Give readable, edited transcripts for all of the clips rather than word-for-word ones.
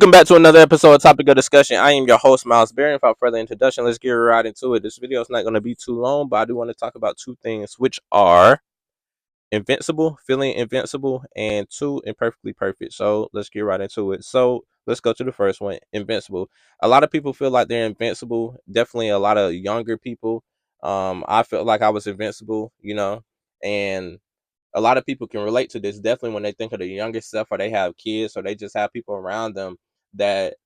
Welcome back to another episode of Topic of Discussion. I am your host, Miles Berry. Without further introduction, let's get right into it. This video is not going to be too long, but I do want to talk about two things, which are invincible, feeling invincible, and two, imperfectly perfect. So let's get right into it. So let's go to the first one, invincible. A lot of people feel like they're invincible. Definitely a lot of younger people. I felt like I was invincible, and a lot of people can relate to this definitely when they think of the younger stuff or they have kids or they just have people around them that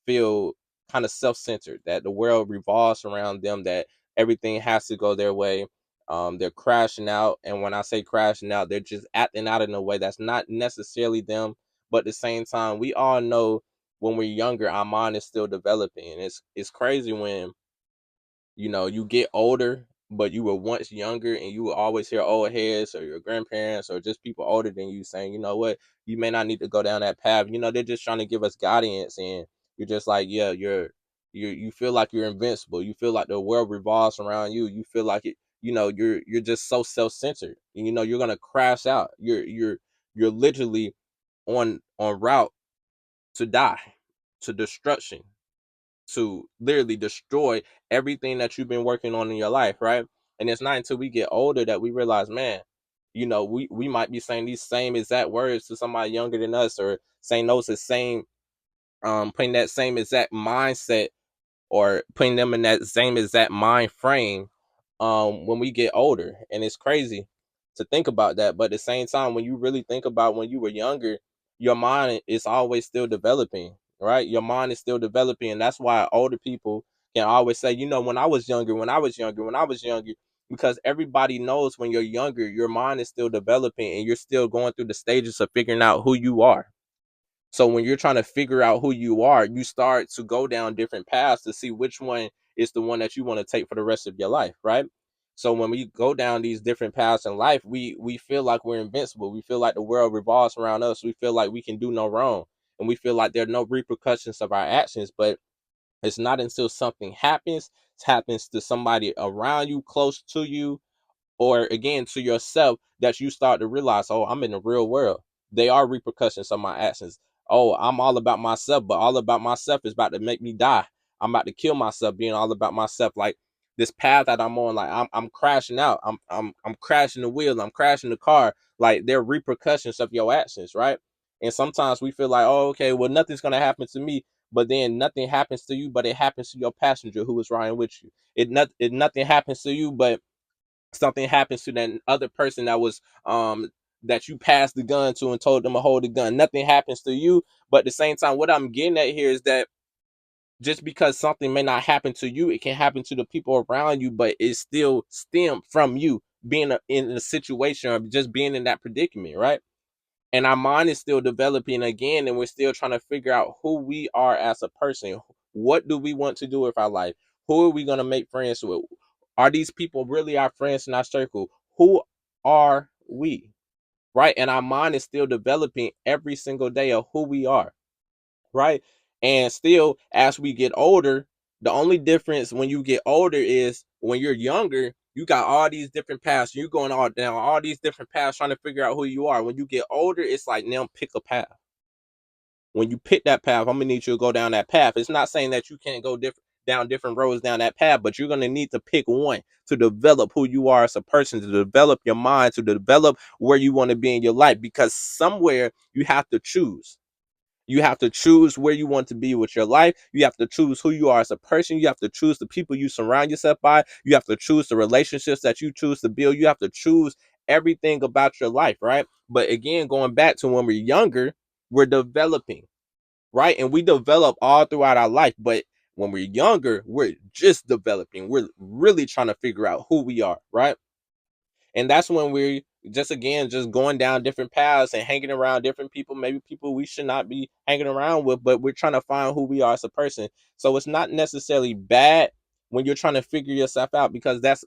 feel kind of self-centered, that the world revolves around them, that everything has to go their way. They're crashing out, and when I say crashing out, they're just acting out in a way that's not necessarily them, but at the same time we all know when we're younger our mind is still developing. And it's crazy when you get older, but you were once younger and you will always hear old heads or your grandparents or just people older than you saying, you know what, you may not need to go down that path. They're just trying to give us guidance, and you're just like, yeah, you feel like you're invincible. You feel like the world revolves around you. You feel like you're just so self-centered. You're gonna crash out. You're literally on route to die, to destruction, to literally destroy everything that you've been working on in your life, right? And it's not until we get older that we realize, man, we might be saying these same exact words to somebody younger than us, or saying those the same, putting that same exact mindset or putting them in that same exact mind frame when we get older. And it's crazy to think about that, but at the same time, when you really think about when you were younger, your mind is always still developing, right? Your mind is still developing, and that's why older people can always say, when I was younger, because everybody knows when you're younger your mind is still developing and you're still going through the stages of figuring out who you are. So when you're trying to figure out who you are, you start to go down different paths to see which one is the one that you want to take for the rest of your life, right? So when we go down these different paths in life, we feel like we're invincible. We feel like the world revolves around us. We feel like we can do no wrong, and we feel like there are no repercussions of our actions. But it's not until something happens to somebody around you, close to you, or again to yourself, that you start to realize, oh, I'm in the real world. They are repercussions of my actions. Oh, I'm all about myself, but all about myself is about to make me die. I'm about to kill myself being all about myself. Like this path that I'm on, like I'm crashing out. I'm crashing the wheel. I'm crashing the car. Like they're repercussions of your actions, right? And sometimes we feel like, oh, okay, well, nothing's gonna happen to me. But then nothing happens to you, but it happens to your passenger who was riding with you. Nothing happens to you, but something happens to that other person that you passed the gun to and told them to hold the gun. Nothing happens to you, but at the same time, what I'm getting at here is that just because something may not happen to you, it can happen to the people around you, but it still stem from you being in a situation or just being in that predicament, right? And our mind is still developing again, and we're still trying to figure out who we are as a person. What do we want to do with our life? Who are we going to make friends with? Are these people really our friends in our circle? Who are we? Right? And our mind is still developing every single day of who we are, right? And still, as we get older, the only difference when you get older is when you're younger, you got all these different paths. You're going all down all these different paths trying to figure out who you are. When you get older, it's like, now pick a path. When you pick that path, I'm gonna need you to go down that path. It's not saying that you can't go down different roads down that path, but you're gonna need to pick one to develop who you are as a person, to develop your mind, to develop where you want to be in your life. Because somewhere you have to choose. You have to choose where you want to be with your life. You have to choose who you are as a person. You have to choose the people you surround yourself by. You have to choose the relationships that you choose to build. You have to choose everything about your life, right? But again, going back to when we're younger, we're developing, right? And we develop all throughout our life. But when we're younger, we're just developing. We're really trying to figure out who we are, right? And that's when we're just again just going down different paths and hanging around different people, maybe people we should not be hanging around with, but we're trying to find who we are as a person. So it's not necessarily bad when you're trying to figure yourself out, because that's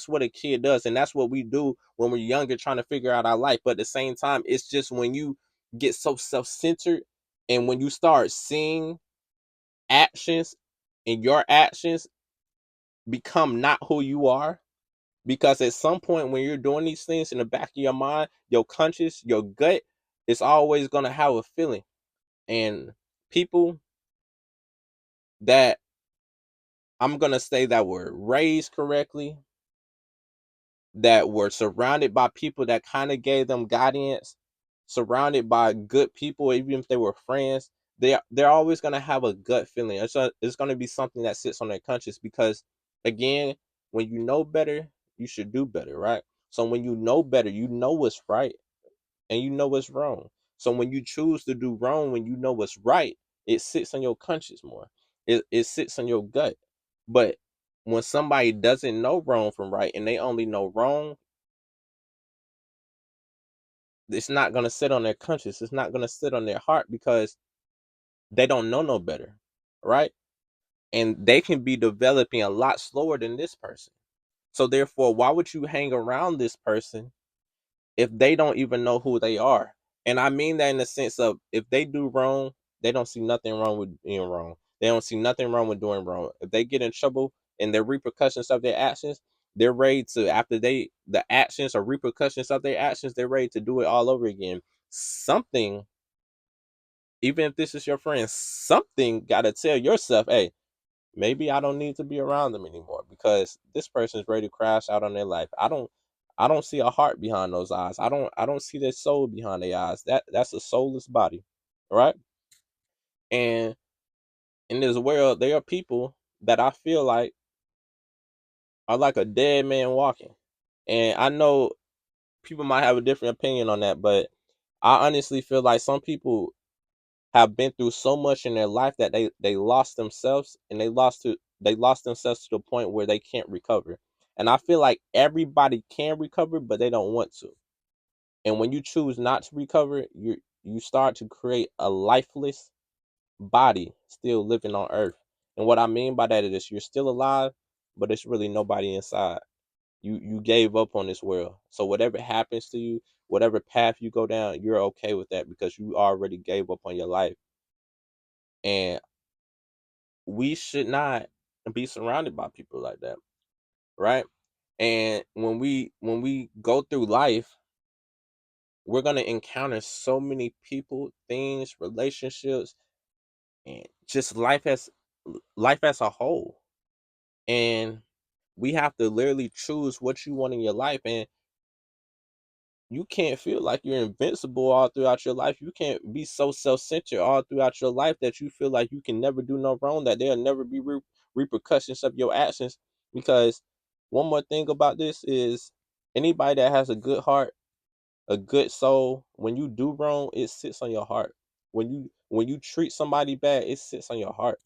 what a kid does, and that's what we do when we're younger, trying to figure out our life. But at the same time, it's just when you get so self-centered, and when you start seeing actions and your actions become not who you are, because at some point when you're doing these things, in the back of your mind, your conscious, your gut is always going to have a feeling. And people that I'm gonna say that were raised correctly, that were surrounded by people that kind of gave them guidance, surrounded by good people, even if they were friends, they're always gonna have a gut feeling. It's gonna be something that sits on their conscience because, again, when you know better, you should do better, right? So when you know better, you know what's right and you know what's wrong. So when you choose to do wrong, when you know what's right, it sits on your conscience more. It sits on your gut. But when somebody doesn't know wrong from right and they only know wrong, it's not gonna sit on their conscience. It's not gonna sit on their heart because they don't know no better, right? And they can be developing a lot slower than this person. So therefore, why would you hang around this person if they don't even know who they are? And I mean that in the sense of if they do wrong, they don't see nothing wrong with being wrong. They don't see nothing wrong with doing wrong. If they get in trouble and the repercussions of their actions, they're ready to after the actions or repercussions of their actions, they're ready to do it all over again. Something, even if this is your friend, something gotta tell yourself, hey, maybe I don't need to be around them anymore because this person's ready to crash out on their life. I don't see a heart behind those eyes. I don't see their soul behind their eyes. That's a soulless body. Right? And in this world, there are people that I feel like are like a dead man walking. And I know people might have a different opinion on that, but I honestly feel like some people have been through so much in their life that they lost themselves and they lost themselves to the point where they can't recover. And I feel like everybody can recover, but they don't want to. And when you choose not to recover, you start to create a lifeless body still living on earth. And what I mean by that is you're still alive, but it's really nobody inside. You gave up on this world. So whatever happens to you, whatever path you go down, you're okay with that because you already gave up on your life. And we should not be surrounded by people like that, right? And when we go through life, we're going to encounter so many people, things, relationships, and just life as a whole. And we have to literally choose what you want in your life. And you can't feel like you're invincible all throughout your life. You can't be so self-centered all throughout your life that you feel like you can never do no wrong, that there'll never be repercussions of your actions. Because one more thing about this is anybody that has a good heart, a good soul, when you do wrong, it sits on your heart. When you treat somebody bad, it sits on your heart.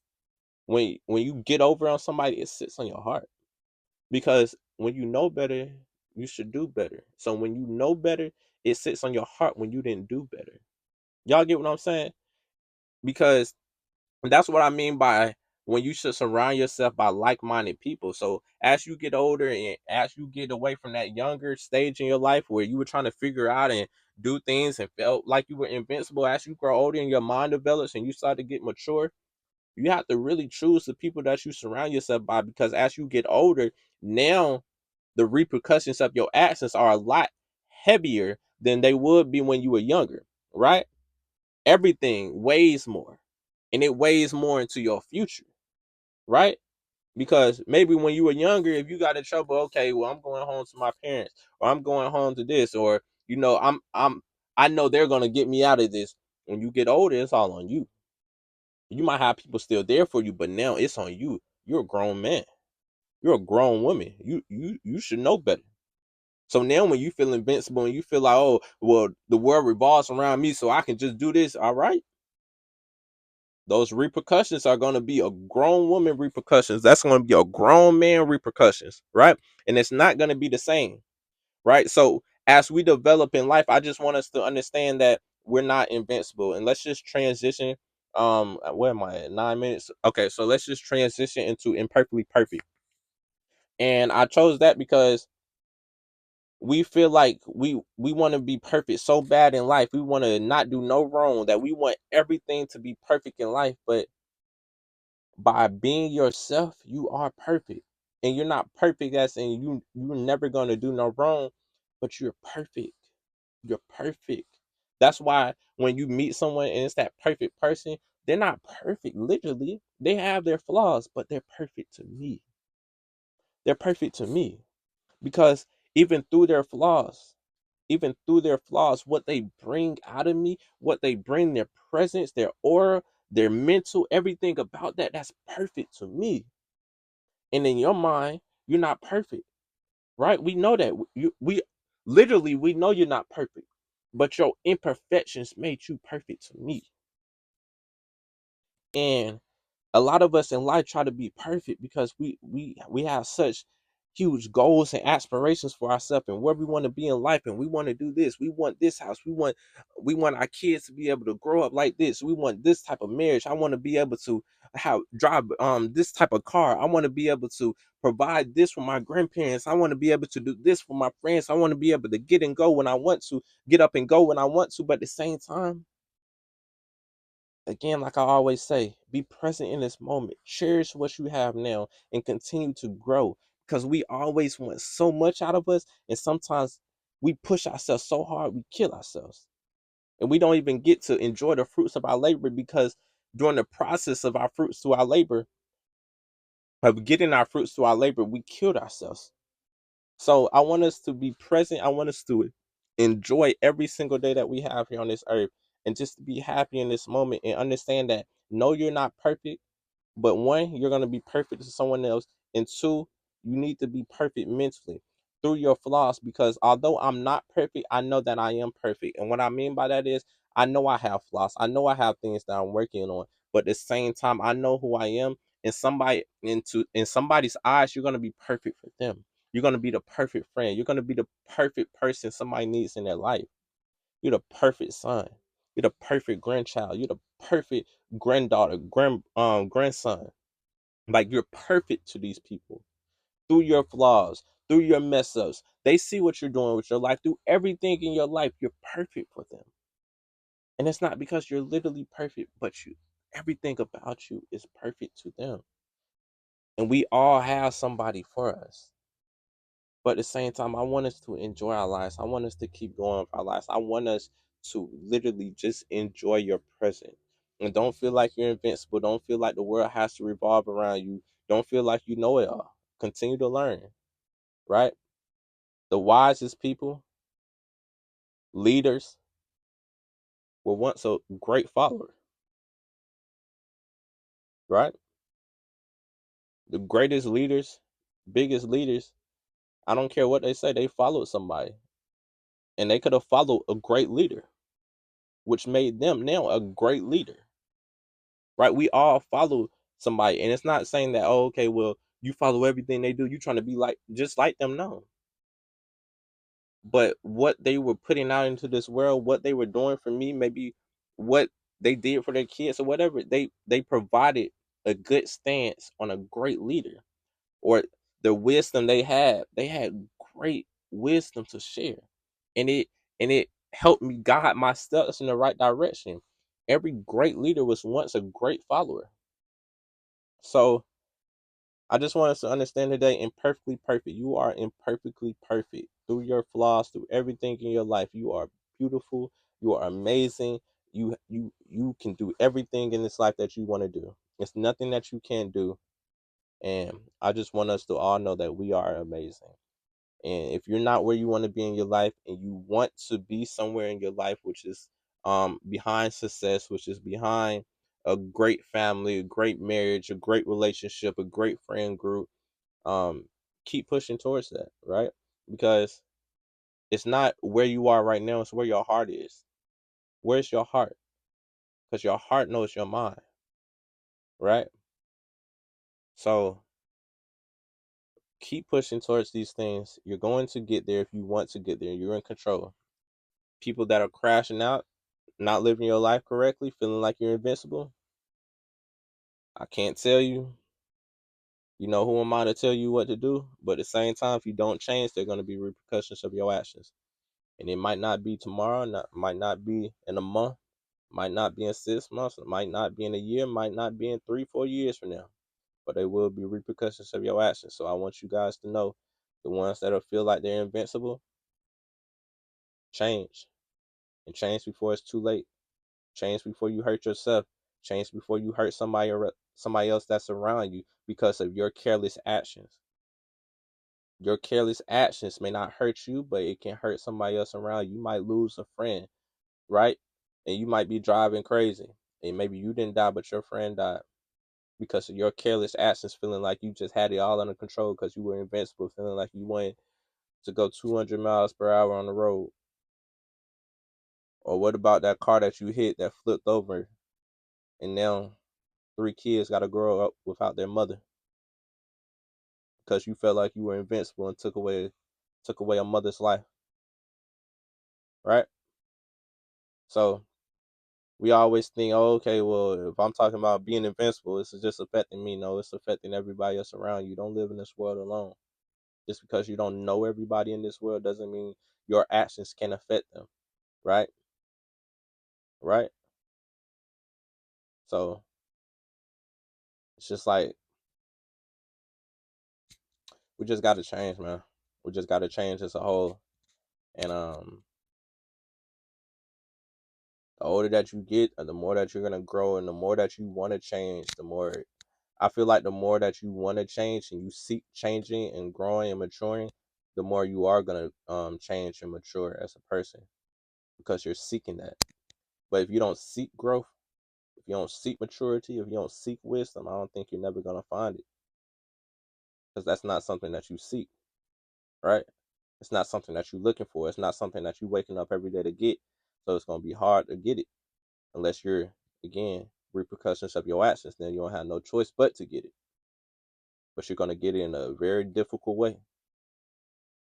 When you get over on somebody, it sits on your heart. Because when you know better, you should do better. So when you know better, it sits on your heart when you didn't do better. Y'all get what I'm saying? Because that's what I mean by when you should surround yourself by like-minded people. So as you get older and as you get away from that younger stage in your life where you were trying to figure out and do things and felt like you were invincible, as you grow older and your mind develops and you start to get mature, you have to really choose the people that you surround yourself by because as you get older, now the repercussions of your actions are a lot heavier than they would be when you were younger, right? Everything weighs more and it weighs more into your future, right? Because maybe when you were younger, if you got in trouble, okay, well, I'm going home to my parents or I'm going home to this, or, I know they're going to get me out of this. When you get older, it's all on you. You might have people still there for you, but now it's on you. You're a grown man. You're a grown woman. You should know better. So now when you feel invincible and you feel like, oh, well, the world revolves around me, so I can just do this, all right? Those repercussions are going to be a grown woman repercussions. That's going to be a grown man repercussions, right? And it's not going to be the same, right? So as we develop in life, I just want us to understand that we're not invincible. And let's just transition. Where am I at? 9 minutes. Okay, so let's just transition into imperfectly perfect. And I chose that because we feel like we want to be perfect so bad in life. We want to not do no wrong, that we want everything to be perfect in life. But by being yourself, you are perfect. And you're not perfect as in you're never gonna do no wrong, but you're perfect. You're perfect. That's why when you meet someone and it's that perfect person, They're not perfect, literally. They have their flaws, but they're perfect to me. They're perfect to me because even through their flaws, what they bring out of me, what they bring, their presence, their aura, their mental, everything about that, that's perfect to me. And in your mind, you're not perfect, right? We know that. We literally, we know you're not perfect, but your imperfections made you perfect to me. And a lot of us in life try to be perfect because we have such huge goals and aspirations for ourselves and where we want to be in life, and we want to do this, we want this house, we want our kids to be able to grow up like this, we want this type of marriage, I want to be able to have drive this type of car, I want to be able to provide this for my grandparents, I want to be able to do this for my friends, I want to be able to get and go when I want to, get up and go when I want to, but at the same time, again, like I always say, be present in this moment. Cherish what you have now and continue to grow because we always want so much out of us. And sometimes we push ourselves so hard, we kill ourselves. And we don't even get to enjoy the fruits of our labor because during the process of our fruits to our labor, of getting our fruits to our labor, we killed ourselves. So I want us to be present. I want us to enjoy every single day that we have here on this earth and just to be happy in this moment and understand that no, you're not perfect. But one, you're going to be perfect to someone else. And two, you need to be perfect mentally through your flaws because although I'm not perfect, I know that I am perfect. And what I mean by that is I know I have flaws. I know I have things that I'm working on. But at the same time, I know who I am. And in somebody's eyes, you're going to be perfect for them. You're going to be the perfect friend. You're going to be the perfect person somebody needs in their life. You're the perfect son. You're the perfect grandchild. You're the perfect granddaughter, grandson. Like you're perfect to these people through your flaws, through your mess ups. They see what you're doing with your life, through everything in your life. You're perfect for them, and it's not because you're literally perfect, but everything about you is perfect to them. And we all have somebody for us. But at the same time, I want us to enjoy our lives. I want us to keep going with our lives. I want us to literally just enjoy your present. And don't feel like you're invincible. Don't feel like the world has to revolve around you. Don't feel like you know it all. Continue to learn, right? The wisest people, leaders, were once a great follower, right? The greatest leaders, biggest leaders, I don't care what they say, they followed somebody. And they could have followed a great leader, which made them now a great leader, right? We all follow somebody, and it's not saying that, oh, okay, well, you follow everything they do, you trying to be like just like them. No, but what they were putting out into this world, what they were doing for me, maybe what they did for their kids or whatever, they provided a good stance on a great leader, or the wisdom they had great wisdom to share, and it helped me guide my steps in the right direction. Every great leader was once a great follower. So I just want us to understand today, imperfectly perfect. You are imperfectly perfect through your flaws, through everything in your life. You are beautiful. You are amazing. You can do everything in this life that you want to do. It's nothing that you can't do. And I just want us to all know that we are amazing. And if you're not where you want to be in your life and you want to be somewhere in your life which is behind success, which is behind a great family, a great marriage, a great relationship, a great friend group, um keep pushing towards that, right? Because it's not where you are right now, it's where your heart is. Where's your heart? Because your heart knows your mind, right? So keep pushing towards these things. You're going to get there if you want to get there. You're in control. People that are crashing out, not living your life correctly, feeling like you're invincible, I can't tell you. You know, who am I to tell you what to do? But at the same time, if you don't change, there are going to be repercussions of your actions. And it might not be tomorrow, might not be in a month, might not be in 6 months, it might not be in a year, might not be in 3, 4 years from now. But there will be repercussions of your actions. So I want you guys to know, the ones that feel like they're invincible, change. And change before it's too late. Change before you hurt yourself. Change before you hurt somebody else that's around you because of your careless actions. Your careless actions may not hurt you, but it can hurt somebody else around you. You might lose a friend, right? And you might be driving crazy. And maybe you didn't die, but your friend died because of your careless actions, feeling like you just had it all under control because you were invincible, feeling like you wanted to go 200 miles per hour on the road. Or what about that car that you hit that flipped over and now three kids got to grow up without their mother because you felt like you were invincible and took away a mother's life, right? So we always think, oh, okay, well, if I'm talking about being invincible, this is just affecting me. No, it's affecting everybody else around you. Don't live in this world alone. Just because you don't know everybody in this world doesn't mean your actions can affect them, right? Right? So it's just like we just got to change, man. We just got to change as a whole. And the older that you get, the more that you're gonna grow, and the more that you want to change, the more I feel like the more that you want to change and you seek changing and growing and maturing, the more you are gonna change and mature as a person because you're seeking that. But if you don't seek growth, if you don't seek maturity, if you don't seek wisdom, I don't think you're never gonna find it because that's not something that you seek, right? It's not something that you're looking for. It's not something that you're waking up every day to get. So it's gonna be hard to get it unless you're again repercussions of your actions. Then you don't have no choice but to get it. But you're gonna get it in a very difficult way.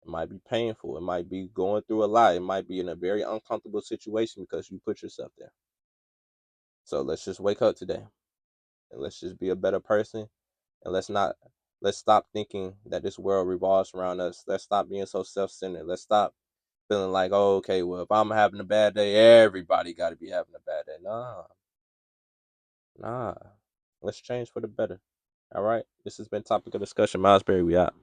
It might be painful. It might be going through a lot. It might be in a very uncomfortable situation because you put yourself there. So let's just wake up today and let's just be a better person. And let's stop thinking that this world revolves around us. Let's stop being so self-centered. Let's stop feeling like, oh, okay, well, if I'm having a bad day, everybody got to be having a bad day. Nah. Let's change for the better. All right. This has been topic of discussion. Miles Berry, we out.